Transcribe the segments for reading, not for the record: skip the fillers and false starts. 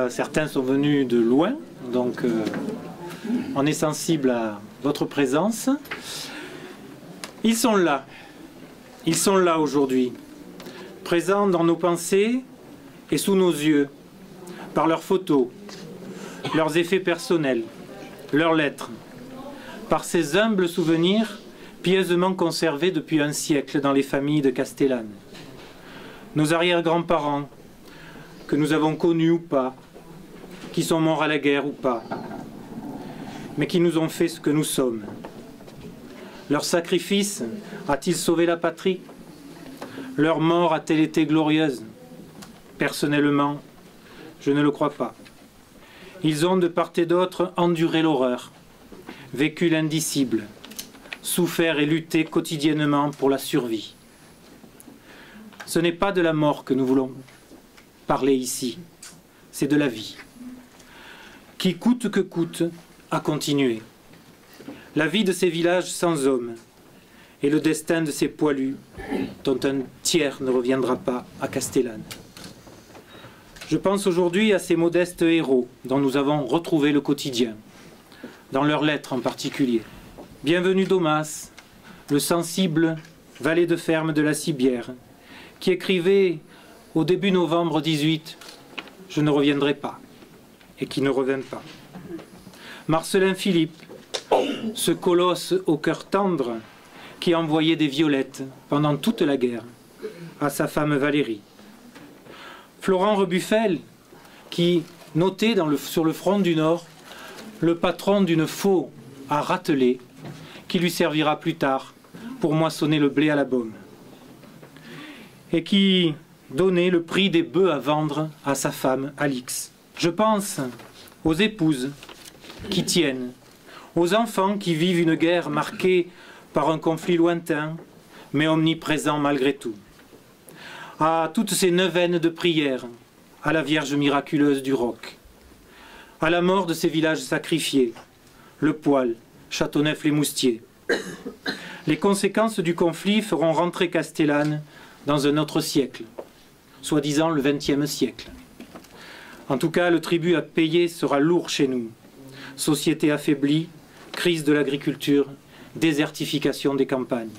Certains sont venus de loin, donc on est sensible à votre présence. Ils sont là aujourd'hui, présents dans nos pensées et sous nos yeux, par leurs photos, leurs effets personnels, leurs lettres, par ces humbles souvenirs pieusement conservés depuis un siècle dans les familles de Castellane. Nos arrière-grands-parents, que nous avons connus ou pas, qui sont morts à la guerre ou pas, mais qui nous ont fait ce que nous sommes. Leur sacrifice a-t-il sauvé la patrie? Leur mort a-t-elle été glorieuse? Personnellement, je ne le crois pas. Ils ont de part et d'autre enduré l'horreur, vécu l'indicible, souffert et lutté quotidiennement pour la survie. Ce n'est pas de la mort que nous voulons parler ici, c'est de la vie, qui coûte que coûte a continué. La vie de ces villages sans hommes et le destin de ces poilus dont un tiers ne reviendra pas à Castellane. Je pense aujourd'hui à ces modestes héros dont nous avons retrouvé le quotidien, dans leurs lettres en particulier. Bienvenue Domas, le sensible valet de ferme de la Cibière, qui écrivait au début novembre 18 « Je ne reviendrai pas » et qui ne revint pas. Marcelin Philippe, ce colosse au cœur tendre qui envoyait des violettes pendant toute la guerre à sa femme Valérie. Florent Rebuffel, qui notait sur le front du Nord le patron d'une faux à râteler qui lui servira plus tard pour moissonner le blé à la baume et qui donnait le prix des bœufs à vendre à sa femme Alix. Je pense aux épouses qui tiennent, aux enfants qui vivent une guerre marquée par un conflit lointain, mais omniprésent malgré tout, à toutes ces neuvaines de prière, à la Vierge miraculeuse du Roc, à la mort de ces villages sacrifiés, Le Poil, Châteauneuf-les-Moustiers. Les conséquences du conflit feront rentrer Castellane dans un autre siècle, soi-disant le XXe siècle. En tout cas, le tribut à payer sera lourd chez nous. Société affaiblie, crise de l'agriculture, désertification des campagnes.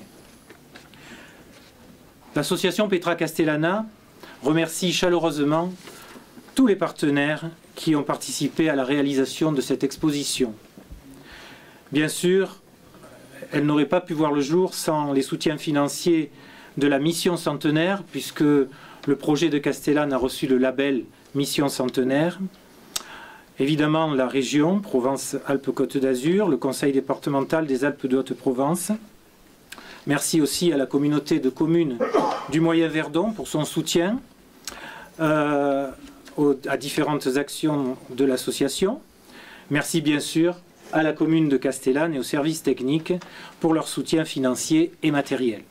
L'association Petra Castellana remercie chaleureusement tous les partenaires qui ont participé à la réalisation de cette exposition. Bien sûr, elle n'aurait pas pu voir le jour sans les soutiens financiers de la Mission Centenaire, puisque le projet de Castellane a reçu le label Mission Centenaire. Évidemment, la région Provence-Alpes-Côte d'Azur, le Conseil départemental des Alpes de Haute-Provence. Merci aussi à la communauté de communes du Moyen-Verdon pour son soutien à différentes actions de l'association. Merci bien sûr à la commune de Castellane et aux services techniques pour leur soutien financier et matériel.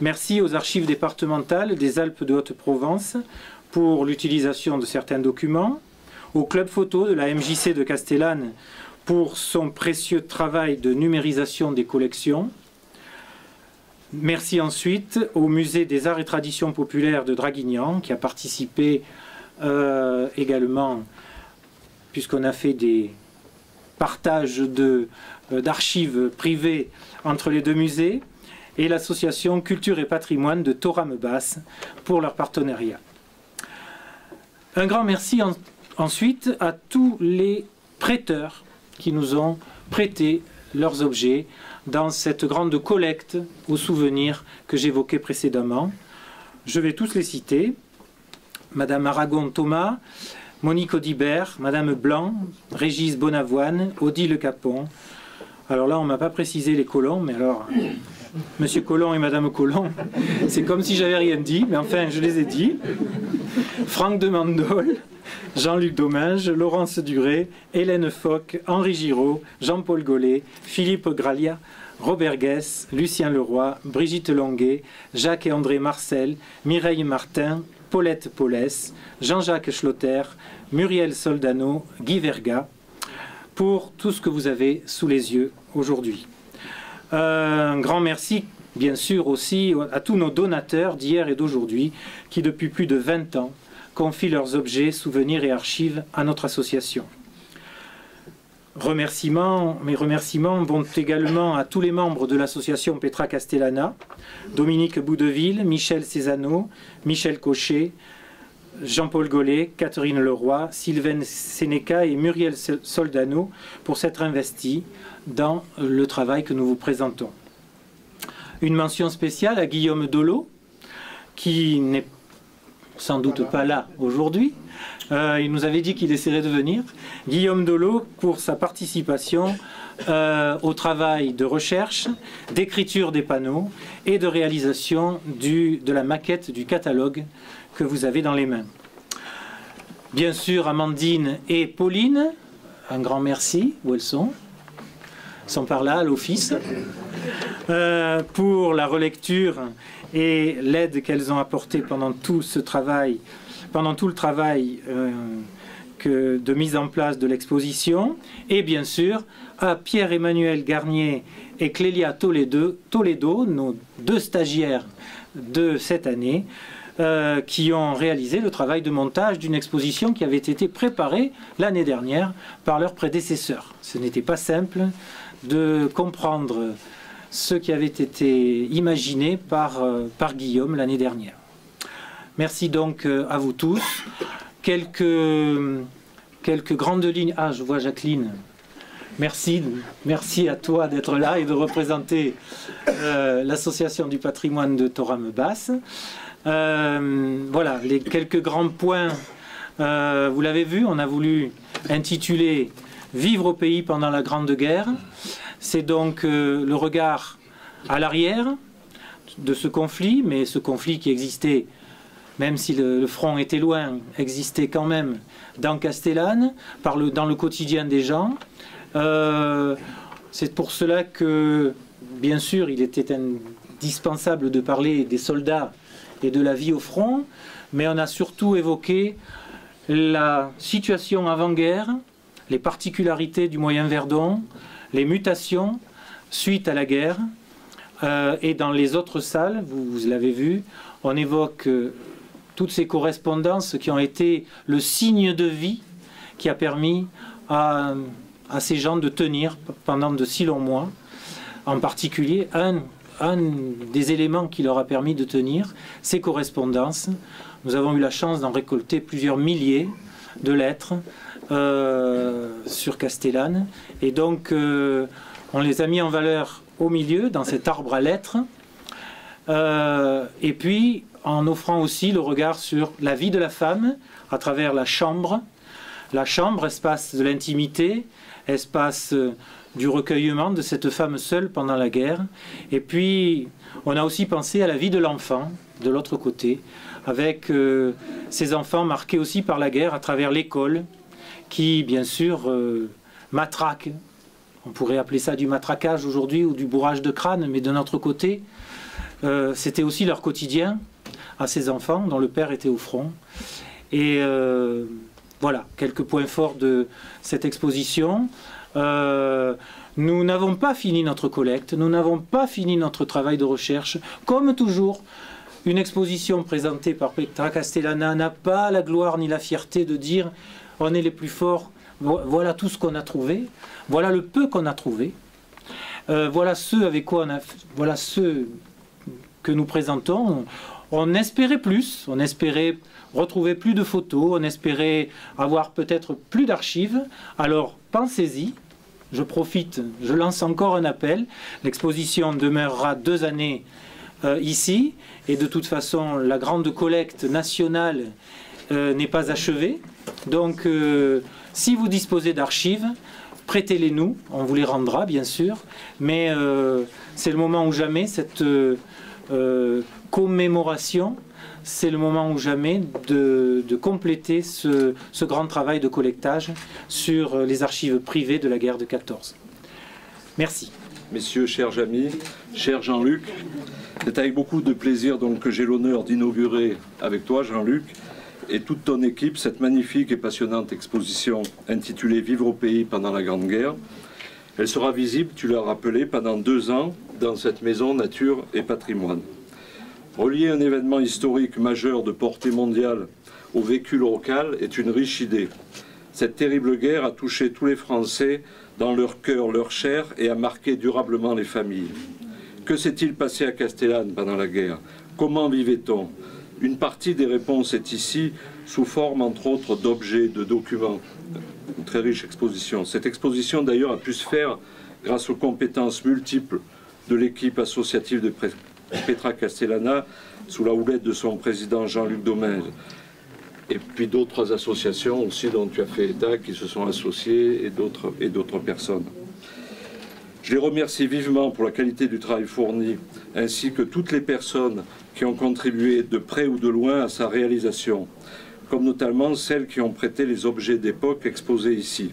Merci aux archives départementales des Alpes de Haute-Provence pour l'utilisation de certains documents, au club photo de la MJC de Castellane pour son précieux travail de numérisation des collections. Merci ensuite au Musée des Arts et Traditions Populaires de Draguignan qui a participé également, puisqu'on a fait des partages d'archives privées entre les deux musées, et l'association Culture et Patrimoine de Thorame-Basse pour leur partenariat. Un grand merci ensuite à tous les prêteurs qui nous ont prêté leurs objets dans cette grande collecte aux souvenirs que j'évoquais précédemment. Je vais tous les citer. Madame Aragon Thomas, Monique Audibert, Madame Blanc, Régis Bonavoine, Odile Capon. Alors là, on ne m'a pas précisé les Colons, mais alors, Monsieur Colomb et Madame Colomb, c'est comme si j'avais rien dit, mais enfin, je les ai dit. Franck de Mandol, Jean-Luc Domingue, Laurence Duré, Hélène Foch, Henri Giraud, Jean-Paul Gollet, Philippe Gralia, Robert Guess, Lucien Leroy, Brigitte Longuet, Jacques et André Marcel, Mireille Martin, Paulette Paulès, Jean-Jacques Schlotter, Muriel Soldano, Guy Verga, pour tout ce que vous avez sous les yeux aujourd'hui. Un grand merci, bien sûr, aussi à tous nos donateurs d'hier et d'aujourd'hui, qui depuis plus de 20 ans confient leurs objets, souvenirs et archives à notre association. Mes remerciements vont également à tous les membres de l'association Petra Castellana, Dominique Boudeville, Michel Cézanneau, Michel Cochet, Jean-Paul Gollet, Catherine Leroy, Sylvain Sénéca et Muriel Soldano pour s'être investis dans le travail que nous vous présentons. Une mention spéciale à Guillaume Dolot, qui n'est sans doute pas là aujourd'hui. Il nous avait dit qu'il essaierait de venir. Guillaume Dolot pour sa participation au travail de recherche, d'écriture des panneaux et de réalisation de la maquette du catalogue que vous avez dans les mains. Bien sûr, Amandine et Pauline, un grand merci. Où elles sont? Elles sont par là, à l'office, pour la relecture et l'aide qu'elles ont apportée pendant tout ce travail, de mise en place de l'exposition, et bien sûr à Pierre-Emmanuel Garnier et Clélia Toledo, nos 2 stagiaires de cette année, qui ont réalisé le travail de montage d'une exposition qui avait été préparée l'année dernière par leurs prédécesseurs. Ce n'était pas simple de comprendre ce qui avait été imaginé par Guillaume l'année dernière. Merci donc à vous tous. Quelques grandes lignes. Ah, je vois Jacqueline. Merci à toi d'être là et de représenter l'association du patrimoine de Thorame-Basse. Voilà, les quelques grands points. Vous l'avez vu, on a voulu intituler « Vivre au pays pendant la Grande Guerre ». C'est donc le regard à l'arrière de ce conflit, mais ce conflit qui existait, même si le front était loin, existait quand même dans Castellane, dans le quotidien des gens. C'est pour cela que, bien sûr, il était indispensable de parler des soldats et de la vie au front, mais on a surtout évoqué la situation avant-guerre, les particularités du Moyen-Verdon, les mutations suite à la guerre. Et dans les autres salles, vous l'avez vu, on évoque toutes ces correspondances qui ont été le signe de vie qui a permis à ces gens de tenir pendant de si longs mois. En particulier, un des éléments qui leur a permis de tenir, ces correspondances. Nous avons eu la chance d'en récolter plusieurs milliers de lettres sur Castellane. Et donc, on les a mis en valeur au milieu, dans cet arbre à lettres. Et puis, en offrant aussi le regard sur la vie de la femme à travers la chambre. La chambre, espace de l'intimité, espace du recueillement de cette femme seule pendant la guerre. Et puis, on a aussi pensé à la vie de l'enfant, de l'autre côté, avec ces enfants marqués aussi par la guerre à travers l'école, qui, bien sûr, matraque. On pourrait appeler ça du matraquage aujourd'hui ou du bourrage de crâne, mais de notre côté, c'était aussi leur quotidien à ces enfants dont le père était au front. Et voilà, quelques points forts de cette exposition. Nous n'avons pas fini notre collecte, nous n'avons pas fini notre travail de recherche. Comme toujours, une exposition présentée par Petra Castellana n'a pas la gloire ni la fierté de dire « on est les plus forts, voilà tout ce qu'on a trouvé, voilà le peu qu'on a trouvé, voilà ceux avec quoi voilà ceux que nous présentons ». On espérait plus, on espérait retrouver plus de photos, on espérait avoir peut-être plus d'archives. Alors pensez-y, je profite, je lance encore un appel. L'exposition demeurera 2 années ici, et de toute façon la grande collecte nationale n'est pas achevée. Donc si vous disposez d'archives, prêtez-les nous, on vous les rendra bien sûr, mais c'est le moment ou jamais, cette commémoration, c'est le moment ou jamais de compléter ce grand travail de collectage sur les archives privées de la guerre de 14. Merci. Messieurs, chers amis, cher Jean-Luc, c'est avec beaucoup de plaisir donc, que j'ai l'honneur d'inaugurer avec toi, Jean-Luc, et toute ton équipe, cette magnifique et passionnante exposition intitulée « Vivre au pays pendant la Grande Guerre ». Elle sera visible, tu l'as rappelé, pendant 2 ans dans cette maison Nature et Patrimoine. Relier un événement historique majeur de portée mondiale au vécu local est une riche idée. Cette terrible guerre a touché tous les Français dans leur cœur, leur chair et a marqué durablement les familles. Que s'est-il passé à Castellane pendant la guerre? Comment vivait-on? Une partie des réponses est ici, sous forme entre autres d'objets, de documents. Une très riche exposition. Cette exposition d'ailleurs a pu se faire grâce aux compétences multiples de l'équipe associative de Petra Castellana, sous la houlette de son président Jean-Luc Domingue. Et puis d'autres associations aussi dont tu as fait état, qui se sont associées, et d'autres personnes. Je les remercie vivement pour la qualité du travail fourni, ainsi que toutes les personnes qui ont contribué de près ou de loin à sa réalisation, comme notamment celles qui ont prêté les objets d'époque exposés ici.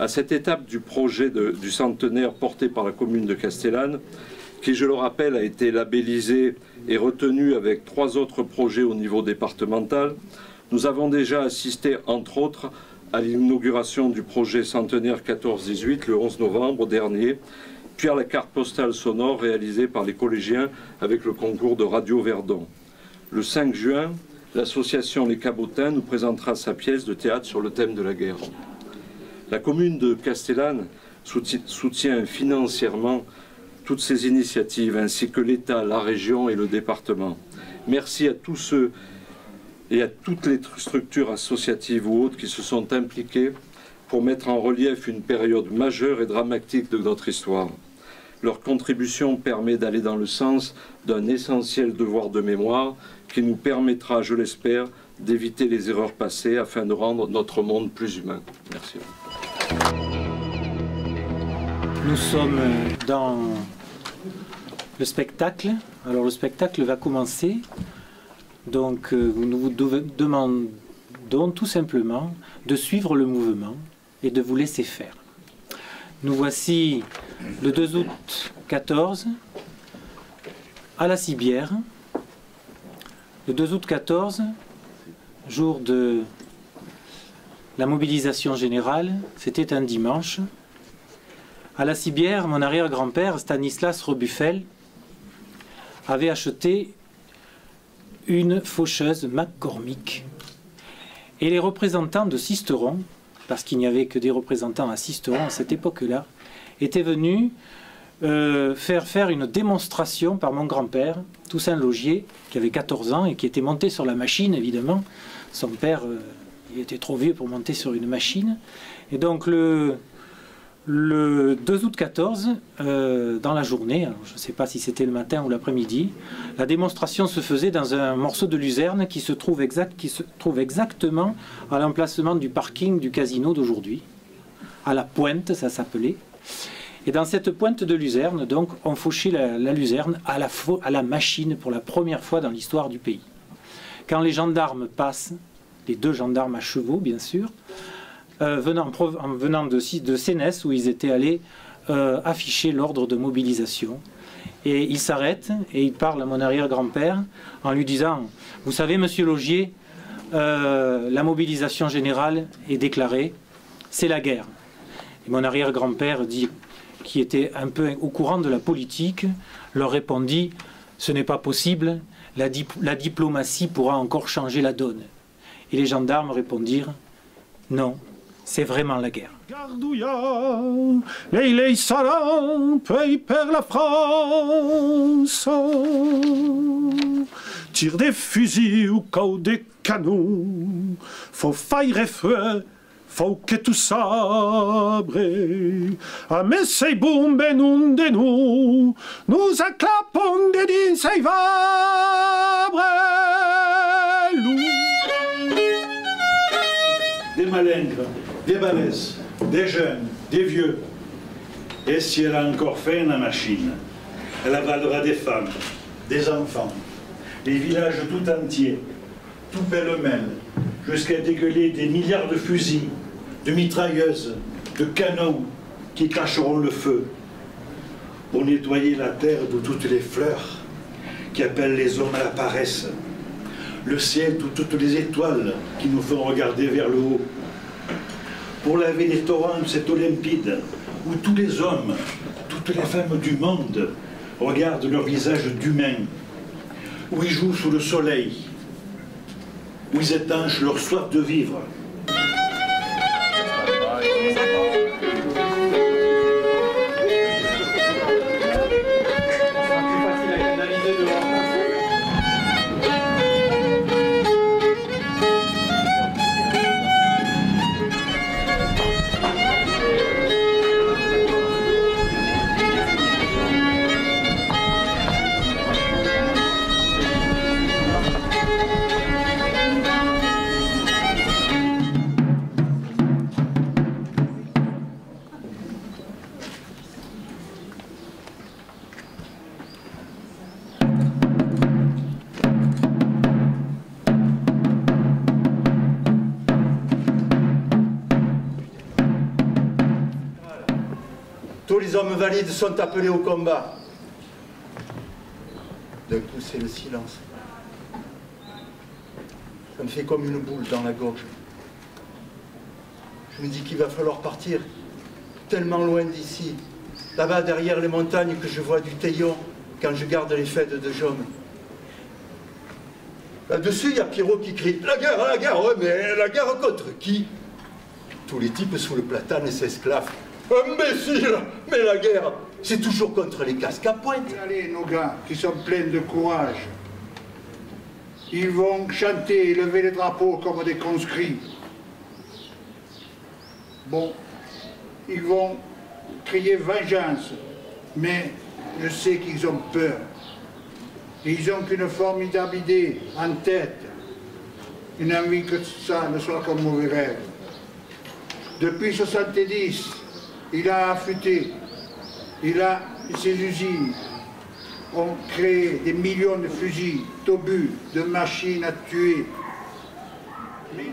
À cette étape du projet du centenaire porté par la commune de Castellane, qui, je le rappelle, a été labellisé et retenu avec 3 autres projets au niveau départemental, nous avons déjà assisté, entre autres, à l'inauguration du projet centenaire 14-18 le 11 novembre dernier, puis à la carte postale sonore réalisée par les collégiens avec le concours de Radio Verdon. Le 5 juin, l'association Les Cabotins nous présentera sa pièce de théâtre sur le thème de la guerre. La commune de Castellane soutient financièrement toutes ces initiatives, ainsi que l'État, la région et le département. Merci à tous ceux et à toutes les structures associatives ou autres qui se sont impliquées pour mettre en relief une période majeure et dramatique de notre histoire. Leur contribution permet d'aller dans le sens d'un essentiel devoir de mémoire qui nous permettra, je l'espère, d'éviter les erreurs passées afin de rendre notre monde plus humain. Merci. Nous sommes dans le spectacle. Alors le spectacle va commencer. Donc nous vous demandons tout simplement de suivre le mouvement et de vous laisser faire. Nous voici le 2 août 14 à la Cibière. Le 2 août 14, jour de la mobilisation générale, c'était un dimanche. À la Cibière, mon arrière-grand-père, Stanislas Rebuffel, avait acheté une faucheuse McCormick. Et les représentants de Sisteron, parce qu'il n'y avait que des représentants à Sisteron à cette époque-là, étaient venus faire une démonstration par mon grand-père, Toussaint Laugier, qui avait 14 ans et qui était monté sur la machine, évidemment. Son père, il était trop vieux pour monter sur une machine. Et donc le 2 août 14, dans la journée, alors je ne sais pas si c'était le matin ou l'après-midi, la démonstration se faisait dans un morceau de luzerne qui se trouve exactement à l'emplacement du parking du casino d'aujourd'hui, à la pointe, ça s'appelait. Et dans cette pointe de luzerne, donc, on fauchait la luzerne à la machine pour la première fois dans l'histoire du pays. Quand les gendarmes passent, les 2 gendarmes à chevaux, bien sûr, en venant de Sénès, où ils étaient allés afficher l'ordre de mobilisation. Et ils s'arrêtent et ils parlent à mon arrière-grand-père en lui disant « Vous savez, monsieur Laugier, la mobilisation générale est déclarée, c'est la guerre. » Et mon arrière-grand-père, qui était un peu au courant de la politique, leur répondit « Ce n'est pas possible, la diplomatie pourra encore changer la donne. » Et les gendarmes répondirent « Non. C'est vraiment la guerre. Gardouilla, les salants payent per la France. Tire des fusils ou cau des canons. Faut faire feu, faut que tout sabre. A mais c'est boum benun de nous acclapons de din sei vabre. Des malingres, des balaises, des jeunes, des vieux. Et si elle a encore faim, la machine, elle avalera des femmes, des enfants, des villages tout entiers, tout pêle-mêle, jusqu'à dégueuler des milliards de fusils, de mitrailleuses, de canons qui cacheront le feu, pour nettoyer la terre de toutes les fleurs qui appellent les hommes à la paresse, le ciel de toutes les étoiles qui nous font regarder vers le haut, pour laver les torrents de cette Olympide où tous les hommes, toutes les femmes du monde regardent leur visage d'humain, où ils jouent sous le soleil. où ils étanchent leur soif de vivre. Tous les hommes valides sont appelés au combat. D'un coup, c'est le silence. Ça me fait comme une boule dans la gorge. Je me dis qu'il va falloir partir tellement loin d'ici, là-bas derrière les montagnes que je vois du Teillon quand je garde les fêtes de Jaume. Là-dessus, il y a Pierrot qui crie « La guerre, ouais, mais la guerre contre qui ?» Tous les types sous le platane s'esclavent. Imbécile! Mais la guerre, c'est toujours contre les casques à pointe. Allez, nos gars, qui sont pleins de courage. Ils vont chanter et lever les drapeaux comme des conscrits. Bon, ils vont crier vengeance, mais je sais qu'ils ont peur. Ils ont qu'une formidable idée en tête. Une envie que ça ne soit qu'un mauvais rêve. Depuis 70, il a affûté, ses usines ont créé des millions de fusils, d'obus, de machines à tuer.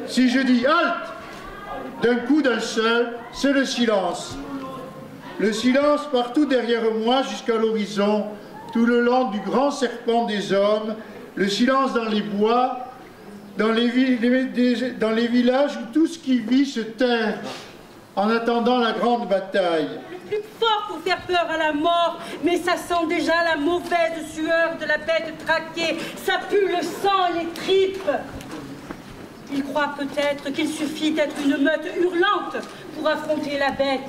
Si je dis halte, d'un coup d'un seul, c'est le silence. Le silence partout derrière moi jusqu'à l'horizon, tout le long du grand serpent des hommes, le silence dans les bois, dans les villages où tout ce qui vit se terre, en attendant la grande bataille. Le plus fort pour faire peur à la mort, mais ça sent déjà la mauvaise sueur de la bête traquée, ça pue le sang et les tripes. Ils croient peut-être qu'il suffit d'être une meute hurlante pour affronter la bête.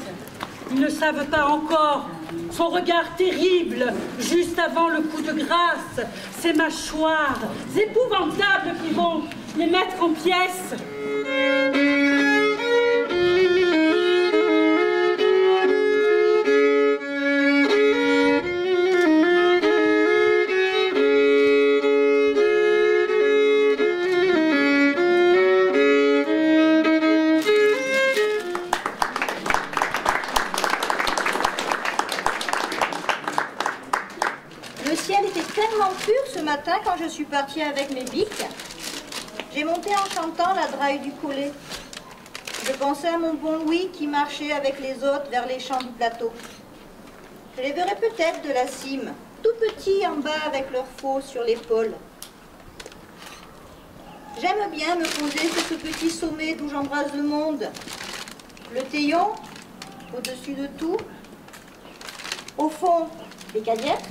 Ils ne savent pas encore son regard terrible, juste avant le coup de grâce, ses mâchoires épouvantables qui vont les mettre en pièces. Le ciel était tellement pur ce matin quand je suis partie avec mes biques. J'ai monté en chantant la draille du collet. Je pensais à mon bon Louis qui marchait avec les autres vers les champs du plateau. Je les verrai peut-être de la cime, tout petits en bas avec leurs faux sur l'épaule. J'aime bien me poser sur ce petit sommet d'où j'embrasse le monde. Le Teillon, au-dessus de tout. Au fond, les Cagnettes.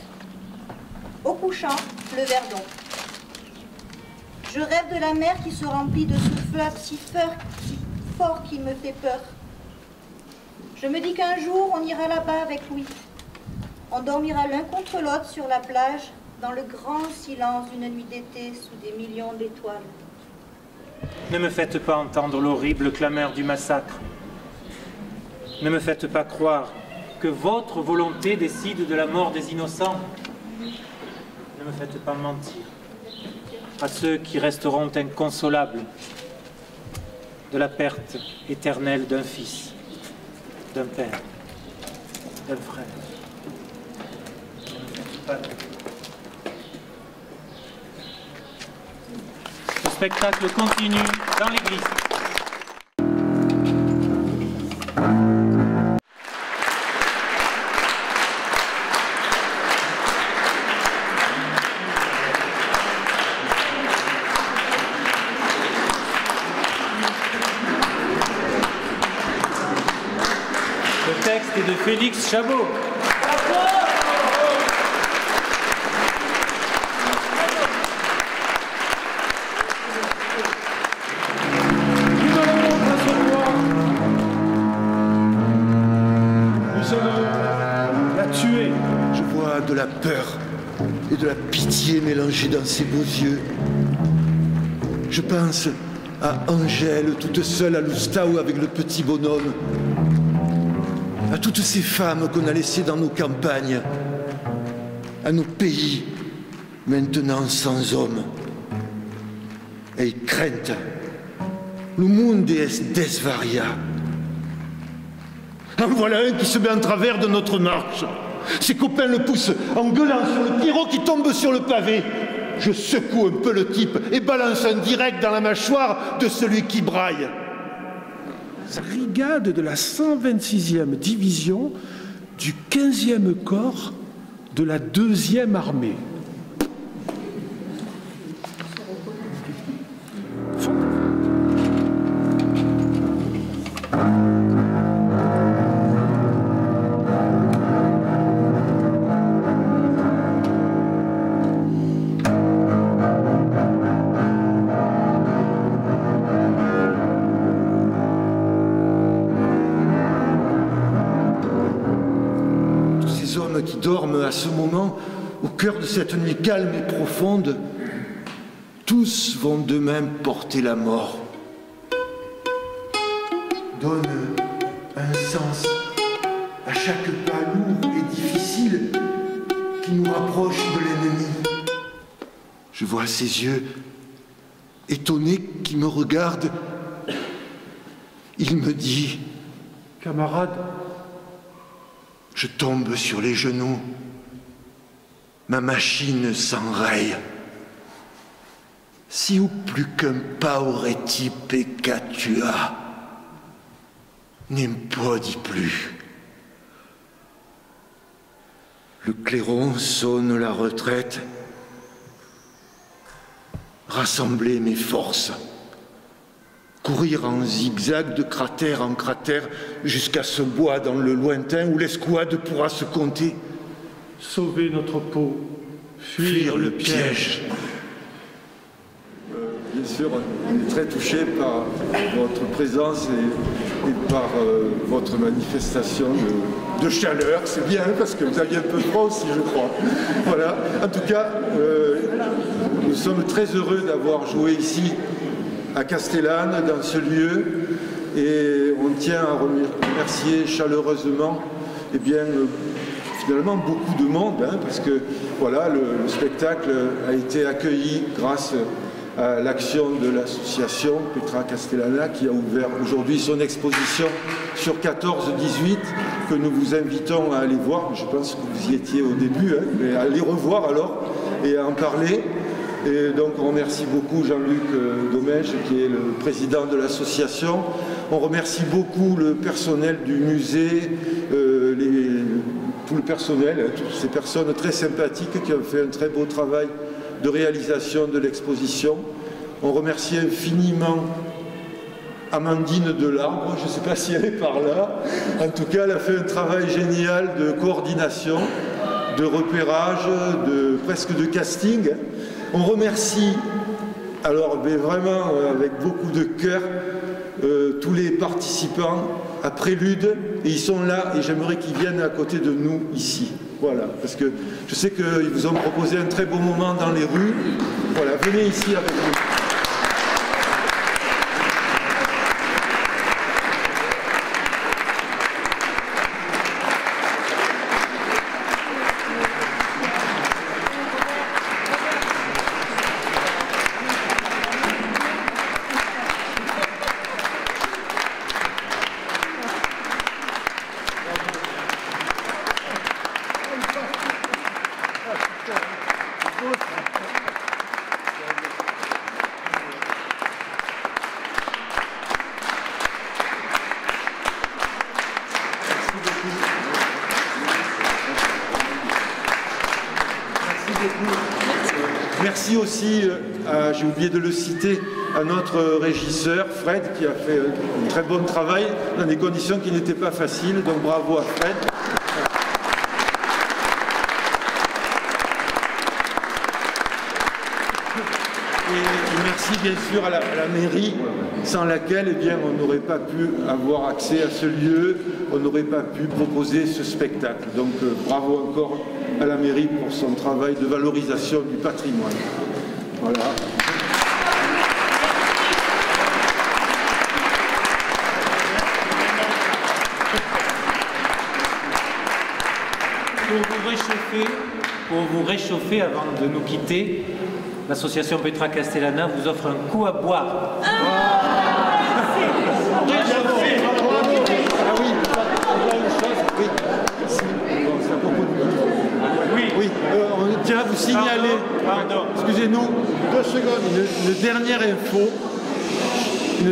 Au couchant, le Verdon. Je rêve de la mer qui se remplit de ce fleuve si fort qu'il me fait peur. Je me dis qu'un jour, on ira là-bas avec Louis. On dormira l'un contre l'autre sur la plage, dans le grand silence d'une nuit d'été sous des millions d'étoiles. Ne me faites pas entendre l'horrible clameur du massacre. Ne me faites pas croire que votre volonté décide de la mort des innocents. Ne me faites pas mentir à ceux qui resteront inconsolables de la perte éternelle d'un fils, d'un père, d'un frère. Ne me faites pas. Le spectacle continue dans l'église. Le texte est de Félix Chabot. peur et de la pitié mélangées dans ses beaux yeux. Je pense à Angèle, toute seule à Loustau avec le petit bonhomme, à toutes ces femmes qu'on a laissées dans nos campagnes, à nos pays, maintenant sans hommes. Et crainte, le monde est desvaria. En voilà un qui se met en travers de notre marche. Ses copains le poussent en gueulant sur le Pierrot qui tombe sur le pavé. Je secoue un peu le type et balance un direct dans la mâchoire de celui qui braille. Brigade de la 126e division du 15e corps de la 2e armée. Qui dorment à ce moment, au cœur de cette nuit calme et profonde, tous vont d'eux-mêmes porter la mort. Donne un sens à chaque pas lourd et difficile qui nous rapproche de l'ennemi. Je vois ses yeux étonnés qui me regardent. Il me dit, « Camarade, je tombe sur les genoux. Ma machine s'enraye. Si ou plus qu'un pas aurait-il peccatua, n'impodi plus. » Le clairon sonne la retraite. Rassembler mes forces. Courir en zigzag de cratère en cratère jusqu'à ce bois dans le lointain où l'escouade pourra se compter. Sauver notre peau, fuir le piège. Bien sûr, on est très touché par votre présence et par votre manifestation de chaleur. C'est bien parce que vous aviez un peu froid aussi, je crois. Voilà. En tout cas, nous sommes très heureux d'avoir joué ici à Castellane, dans ce lieu, et on tient à remercier chaleureusement, eh bien, finalement beaucoup de monde, hein, parce que voilà, le spectacle a été accueilli grâce à l'action de l'association Petra Castellana qui a ouvert aujourd'hui son exposition sur 14-18 que nous vous invitons à aller voir. Je pense que vous y étiez au début, hein, mais à les revoir alors et à en parler. Et donc on remercie beaucoup Jean-Luc Domèche qui est le président de l'association. On remercie beaucoup le personnel du musée, tout le personnel, toutes ces personnes très sympathiques qui ont fait un très beau travail de réalisation de l'exposition. On remercie infiniment Amandine Delarbre, je ne sais pas si elle est par là. En tout cas, elle a fait un travail génial de coordination, de repérage, presque de casting. On remercie, alors mais vraiment avec beaucoup de cœur, tous les participants à Prélude, et ils sont là, et j'aimerais qu'ils viennent à côté de nous ici. Voilà, parce que je sais qu'ils vous ont proposé un très beau moment dans les rues. Voilà, venez ici avec nous. Merci aussi, j'ai oublié de le citer, à notre régisseur Fred qui a fait un très bon travail dans des conditions qui n'étaient pas faciles, donc bravo à Fred. Et merci bien sûr à la mairie, sans laquelle eh bien, on n'aurait pas pu avoir accès à ce lieu, on n'aurait pas pu proposer ce spectacle. Donc bravo encore à la mairie pour son travail de valorisation du patrimoine. Voilà. Pour vous réchauffer avant de nous quitter, l'association Petra Castellana vous offre un coup à boire. Oui, on tient à vous signaler, excusez-nous, 2 secondes, une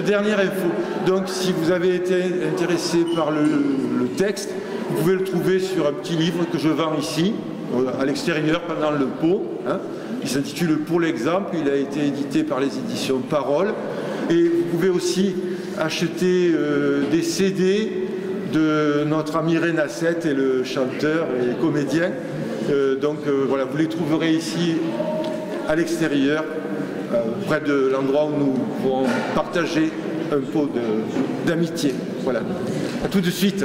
dernière info. Donc si vous avez été intéressé par le texte, vous pouvez le trouver sur un petit livre que je vends ici, à l'extérieur, pendant le pot. Hein. Il s'intitule Pour l'exemple, il a été édité par les éditions Parole. Et vous pouvez aussi acheter des CD de notre ami Renacette et le chanteur et comédien. Voilà, vous les trouverez ici à l'extérieur, près de l'endroit où nous pourrons partager un pot d'amitié. Voilà. À tout de suite.